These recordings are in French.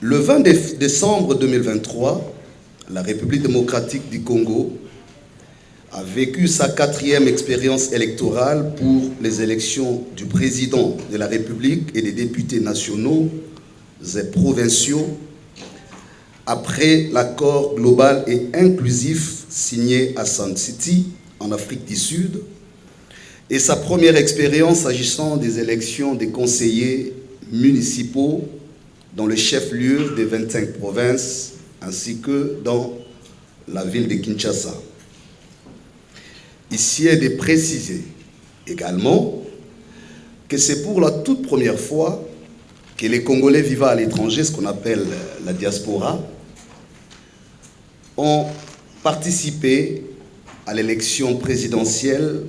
Le 20 décembre 2023, la République démocratique du Congo a vécu sa 4e expérience électorale pour les élections du président de la République et des députés nationaux et provinciaux après l'accord global et inclusif signé à Sun City, en Afrique du Sud, et sa première expérience s'agissant des élections des conseillers municipaux dans le chef-lieu des 25 provinces, ainsi que dans la ville de Kinshasa. Ici est de préciser également que c'est pour la toute première fois que les Congolais vivant à l'étranger, ce qu'on appelle la diaspora, ont participé à l'élection présidentielle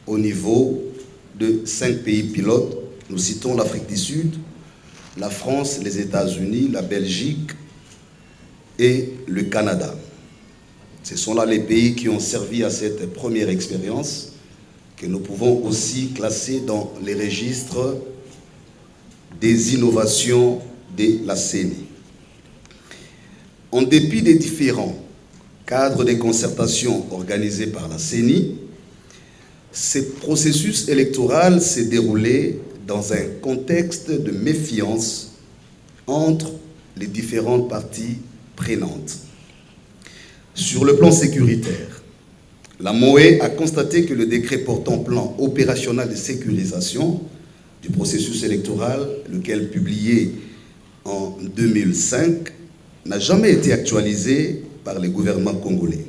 au niveau de 5 pays pilotes. Nous citons l'Afrique du Sud, la France, les États-Unis, la Belgique et le Canada. Ce sont là les pays qui ont servi à cette première expérience que nous pouvons aussi classer dans les registres des innovations de la CENI. En dépit des différents cadres de concertation organisés par la CENI, ce processus électoral s'est déroulé dans un contexte de méfiance entre les différentes parties prenantes. Sur le plan sécuritaire, la MOE a constaté que le décret portant plan opérationnel de sécurisation du processus électoral, lequel publié en 2005, n'a jamais été actualisé par les gouvernements congolais.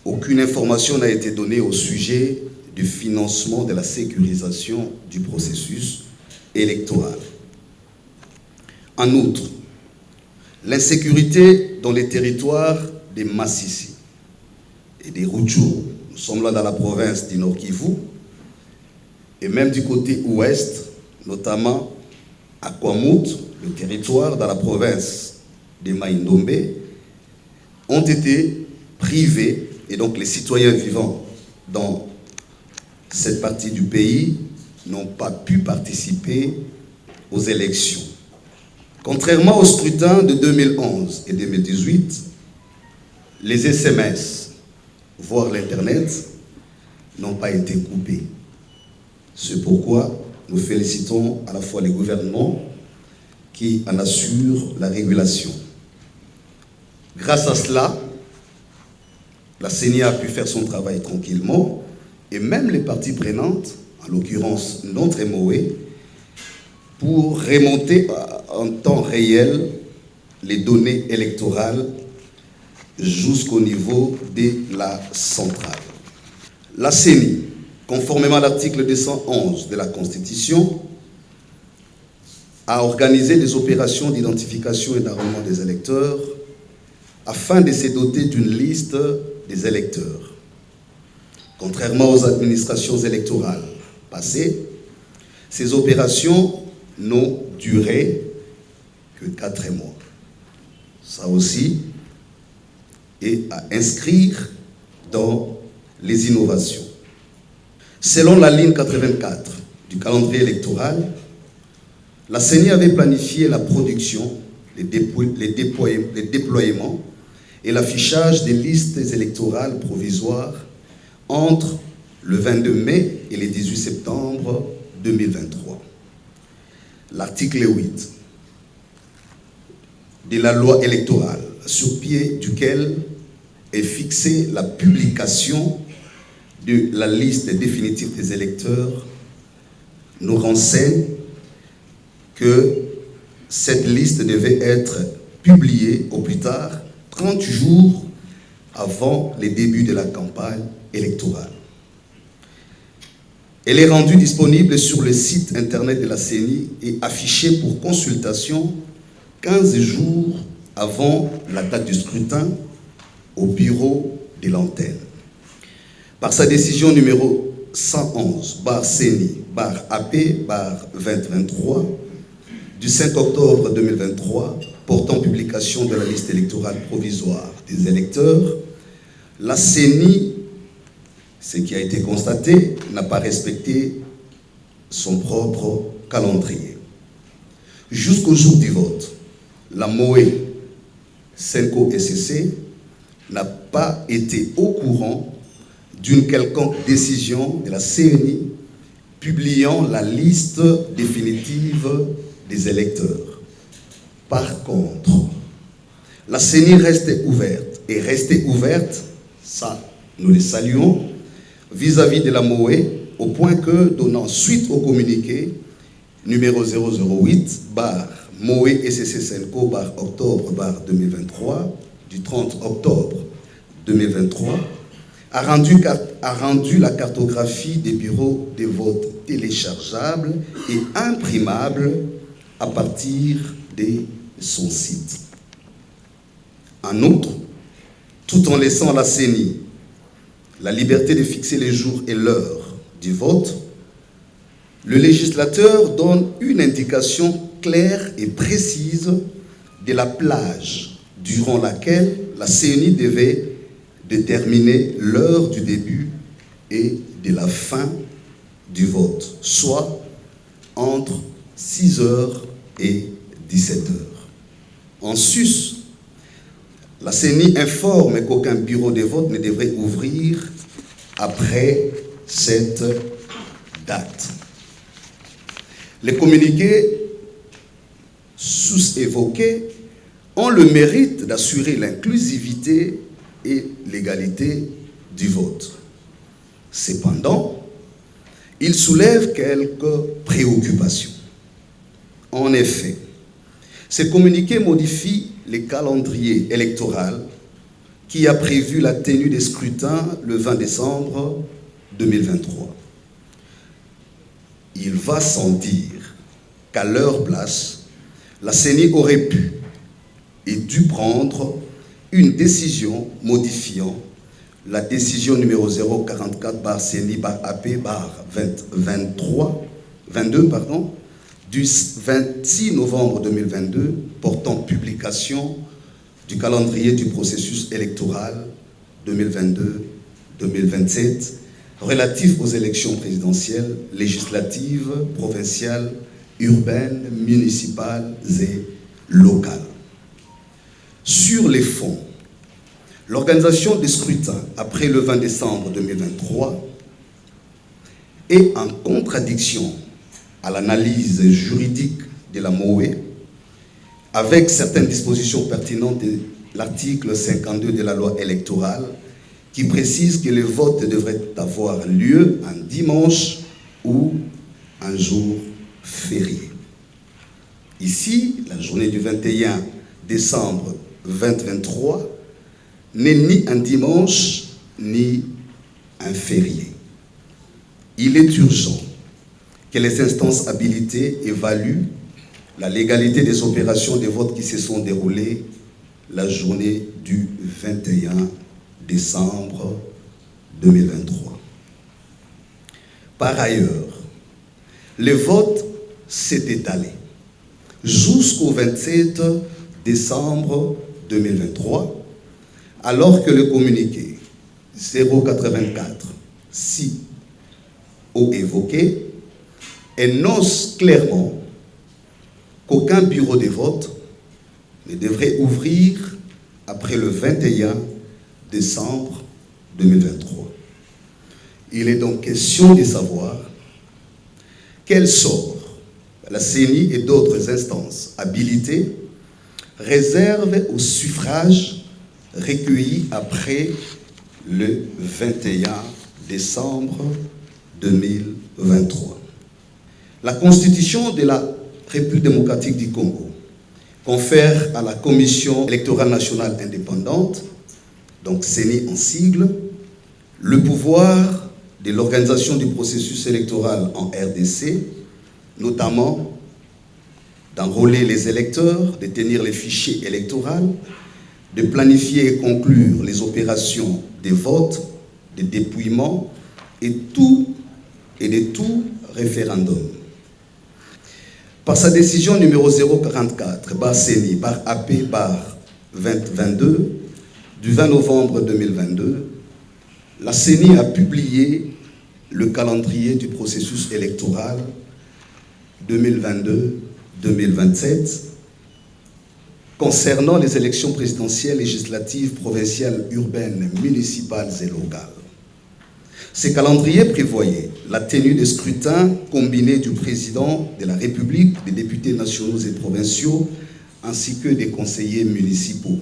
Aucune information n'a été donnée au sujet du financement de la sécurisation du processus électoral. En outre, l'insécurité dans les territoires des Massissi et des Rutshuru, nous sommes là dans la province du Nord Kivu, et même du côté ouest, notamment à Kwamut, le territoire dans la province de Mai-Ndombe, ont été privés, et donc les citoyens vivant dans cette partie du pays n'ont pas pu participer aux élections. Contrairement au scrutin de 2011 et 2018, les SMS, voire l'Internet, n'ont pas été coupés. C'est pourquoi nous félicitons à la fois les gouvernements qui en assurent la régulation. Grâce à cela, la CENI a pu faire son travail tranquillement et même les parties prenantes, en l'occurrence notre MOE, pour remonter en temps réel les données électorales jusqu'au niveau de la centrale. La CENI, conformément à l'article 211 de la Constitution, a organisé des opérations d'identification et d'enrôlement des électeurs afin de se doter d'une liste des électeurs. Contrairement aux administrations électorales passées, ces opérations n'ont duré que 4 mois. Ça aussi est à inscrire dans les innovations. Selon la ligne 84 du calendrier électoral, la CENI avait planifié la production, les déploiements et l'affichage des listes électorales provisoires entre le 22 mai et le 18 septembre 2023. L'article 8 de la loi électorale, sur pied duquel est fixée la publication de la liste définitive des électeurs, nous renseigne que cette liste devait être publiée au plus tard 30 jours avant les débuts de la campagne électorale. Elle est rendue disponible sur le site internet de la CENI et affichée pour consultation 15 jours avant la date du scrutin au bureau de l'antenne. Par sa décision numéro 111/CENI/AP/2023 du 5 octobre 2023 portant publication de la liste électorale provisoire des électeurs, la CENI, ce qui a été constaté, n'a pas respecté son propre calendrier. Jusqu'au jour du vote, la MOE Senco SCC n'a pas été au courant d'une quelconque décision de la CENI publiant la liste définitive des électeurs. Par contre, la CENI restait ouverte et restait ouverte, ça nous les saluons, vis-à-vis de la MOE, au point que, donnant suite au communiqué numéro 008 MOE SCC Senco octobre 2023 du 30 octobre 2023 a rendu la cartographie des bureaux de vote téléchargeables et imprimables à partir de son site. En outre, tout en laissant la CENI la liberté de fixer les jours et l'heure du vote, le législateur donne une indication claire et précise de la plage durant laquelle la CENI devait déterminer l'heure du début et de la fin du vote, soit entre 6h et 17h. En sus, la CENI informe qu'aucun bureau de vote ne devrait ouvrir après cette date. Les communiqués sous-évoqués ont le mérite d'assurer l'inclusivité et l'égalité du vote. Cependant, ils soulèvent quelques préoccupations. En effet, ces communiqués modifient le calendrier électoral qui a prévu la tenue des scrutins le 20 décembre 2023. Il va sans dire qu'à leur place, la CENI aurait pu et dû prendre une décision modifiant la décision numéro 044/CENI/AP/22 du 26 novembre 2022 portant publication du calendrier du processus électoral 2022-2027 relatif aux élections présidentielles, législatives, provinciales, urbaines, municipales et locales. Sur les fonds, l'organisation des scrutins après le 20 décembre 2023 est en contradiction à l'analyse juridique de la MOE avec certaines dispositions pertinentes de l'article 52 de la loi électorale qui précise que le vote devrait avoir lieu un dimanche ou un jour férié. Ici, la journée du 21 décembre 2023 n'est ni un dimanche ni un férié. Il est urgent que les instances habilitées évaluent la légalité des opérations de vote qui se sont déroulées la journée du 21 décembre 2023. Par ailleurs, le vote s'est étalé jusqu'au 27 décembre 2023, alors que le communiqué 084 si haut évoqué énonce clairement qu'aucun bureau de vote ne devrait ouvrir après le 21 décembre 2023. Il est donc question de savoir quel sort la CENI et d'autres instances habilitées réservent aux suffrages recueillis après le 21 décembre 2023. La Constitution de la République démocratique du Congo confère à la Commission électorale nationale indépendante, donc CENI en sigle, le pouvoir de l'organisation du processus électoral en RDC, notamment d'enrôler les électeurs, de tenir les fichiers électoraux, de planifier et conclure les opérations de vote, de dépouillement et de tout référendum. Par sa décision numéro 044/CENI/AP/2022 du 20 novembre 2022, la CENI a publié le calendrier du processus électoral 2027 concernant les élections présidentielles, législatives, provinciales, urbaines, municipales et locales. Ce calendrier prévoyait la tenue des scrutins combinés du président de la République, des députés nationaux et provinciaux, ainsi que des conseillers municipaux,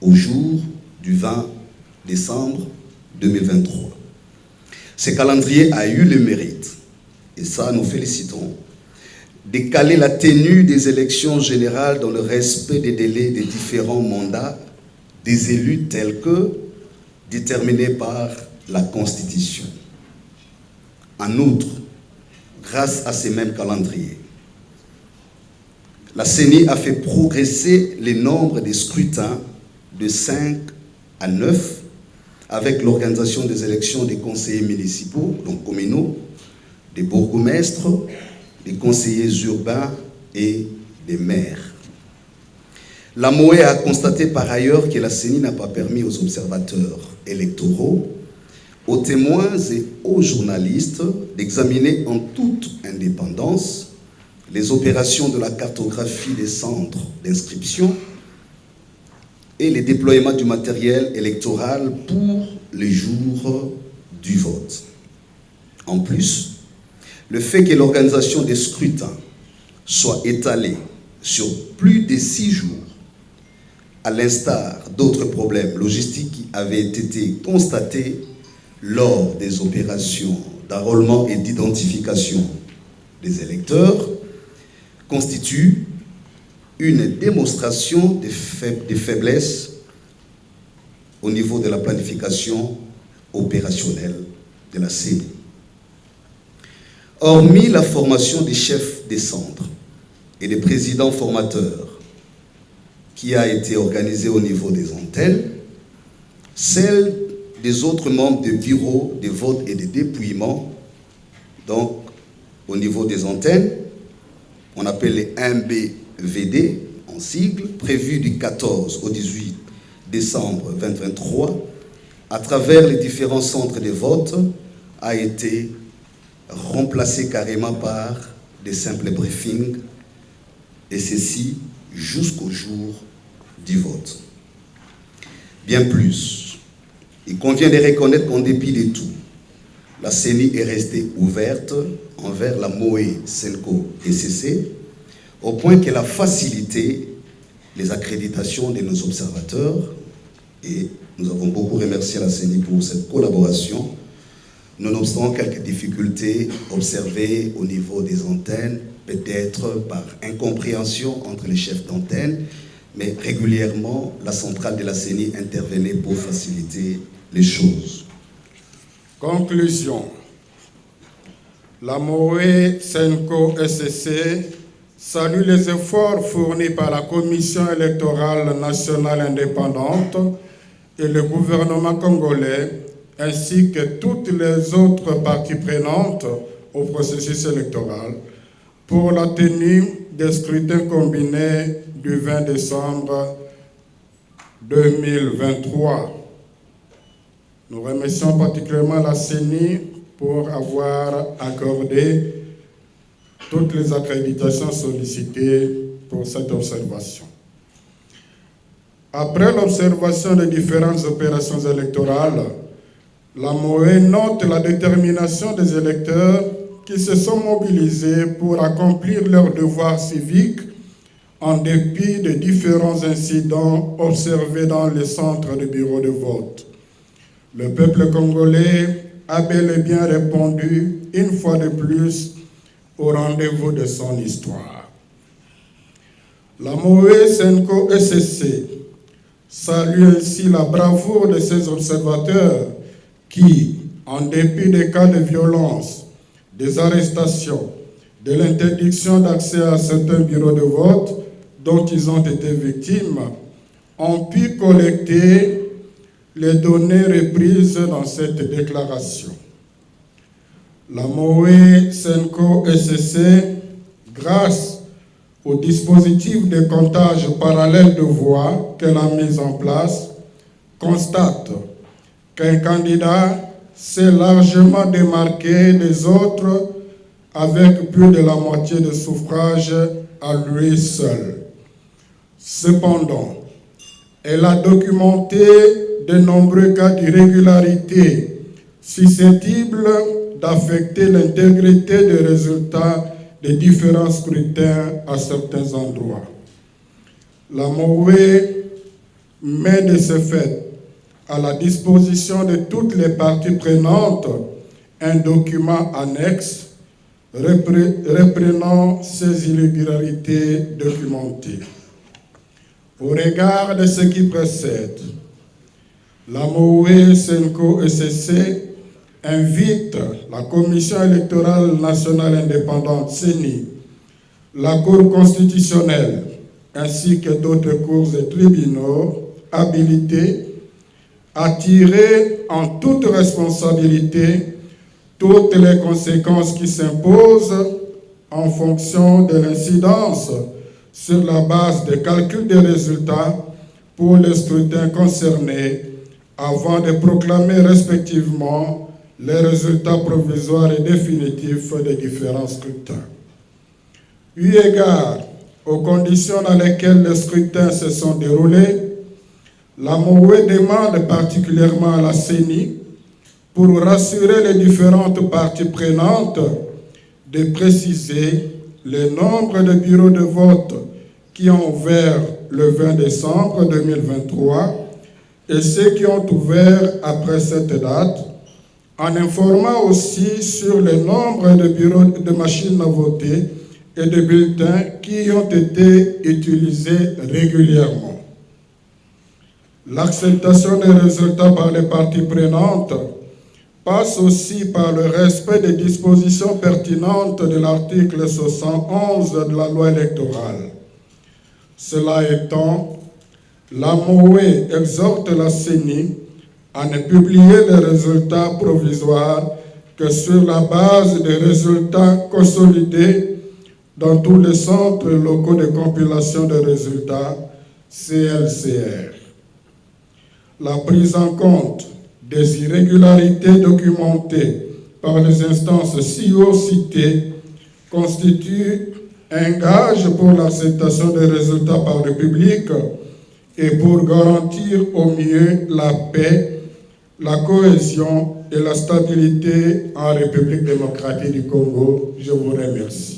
au jour du 20 décembre 2023. Ce calendrier a eu le mérite, et ça nous félicitons, de caler la tenue des élections générales dans le respect des délais des différents mandats des élus tels que déterminés par la Constitution. En outre, grâce à ces mêmes calendriers, la CENI a fait progresser le nombre des scrutins de 5 à 9 avec l'organisation des élections des conseillers municipaux, donc communaux, des bourgmestres, des conseillers urbains et des maires. La MOE a constaté par ailleurs que la CENI n'a pas permis aux observateurs électoraux, aux témoins et aux journalistes d'examiner en toute indépendance les opérations de la cartographie des centres d'inscription et les déploiements du matériel électoral pour les jours du vote. En plus, le fait que l'organisation des scrutins soit étalée sur plus de 6 jours, à l'instar d'autres problèmes logistiques qui avaient été constatés lors des opérations d'enrôlement et d'identification des électeurs, constitue une démonstration de faiblesse au niveau de la planification opérationnelle de la CENI. Hormis la formation des chefs des centres et des présidents formateurs qui a été organisée au niveau des antennes, celle des autres membres des bureaux de vote et de dépouillement, donc au niveau des antennes, on appelle les 1BVD en sigle, prévu du 14 au 18 décembre 2023, à travers les différents centres de vote, a été remplacé carrément par des simples briefings, et ceci jusqu'au jour du vote. Bien plus, il convient de reconnaître qu'en dépit de tout, la CENI est restée ouverte envers la MOE, SENCO et CC, au point qu'elle a facilité les accréditations de nos observateurs, et nous avons beaucoup remercié la CENI pour cette collaboration, nonobstant quelques difficultés observées au niveau des antennes, peut-être par incompréhension entre les chefs d'antenne, mais régulièrement, la centrale de la CENI intervenait pour faciliter les choses. Conclusion. La MOE, SENCO, SCC salue les efforts fournis par la Commission électorale nationale indépendante et le gouvernement congolais, ainsi que toutes les autres parties prenantes au processus électoral, pour la tenue des scrutins combinés du 20 décembre 2023. Nous remercions particulièrement la CENI pour avoir accordé toutes les accréditations sollicitées pour cette observation. Après l'observation des différentes opérations électorales, la MOE note la détermination des électeurs qui se sont mobilisés pour accomplir leurs devoirs civiques en dépit de différents incidents observés dans les centres de bureaux de vote. Le peuple congolais a bel et bien répondu une fois de plus au rendez-vous de son histoire. La MOE, SENCO et SCC salue ainsi la bravoure de ces observateurs qui, en dépit des cas de violence, des arrestations, de l'interdiction d'accès à certains bureaux de vote dont ils ont été victimes, ont pu collecter les données reprises dans cette déclaration. La MOE, SENCO et SCC, grâce au dispositif de comptage parallèle de voix qu'elle a mis en place, constate qu'un candidat s'est largement démarqué des autres avec plus de la moitié des suffrages à lui seul. Cependant, elle a documenté de nombreux cas d'irrégularité susceptibles d'affecter l'intégrité des résultats des différents scrutins à certains endroits. La MOE met de ce fait à la disposition de toutes les parties prenantes un document annexe reprenant ces irrégularités documentées. Au regard de ce qui précède, la MOE, SENCO et CC invite la Commission électorale nationale indépendante, CENI, la Cour constitutionnelle, ainsi que d'autres cours et tribunaux habilités à tirer en toute responsabilité toutes les conséquences qui s'imposent en fonction de l'incidence sur la base de calcul des résultats pour les scrutins concernés avant de proclamer respectivement les résultats provisoires et définitifs des différents scrutins. Eu égard aux conditions dans lesquelles les scrutins se sont déroulés, la MOE demande particulièrement à la CENI, pour rassurer les différentes parties prenantes, de préciser le nombre de bureaux de vote qui ont ouvert le 20 décembre 2023 et ceux qui ont ouvert après cette date, en informant aussi sur le nombre de bureaux de machines à voter et de bulletins qui ont été utilisés régulièrement. L'acceptation des résultats par les parties prenantes passe aussi par le respect des dispositions pertinentes de l'article 71 de la loi électorale. Cela étant, la MOE exhorte la CENI à ne publier les résultats provisoires que sur la base des résultats consolidés dans tous les centres locaux de compilation des résultats, CLCR. La prise en compte des irrégularités documentées par les instances si haut citées constitue un gage pour l'acceptation des résultats par le public et pour garantir au mieux la paix, la cohésion et la stabilité en République démocratique du Congo. Je vous remercie.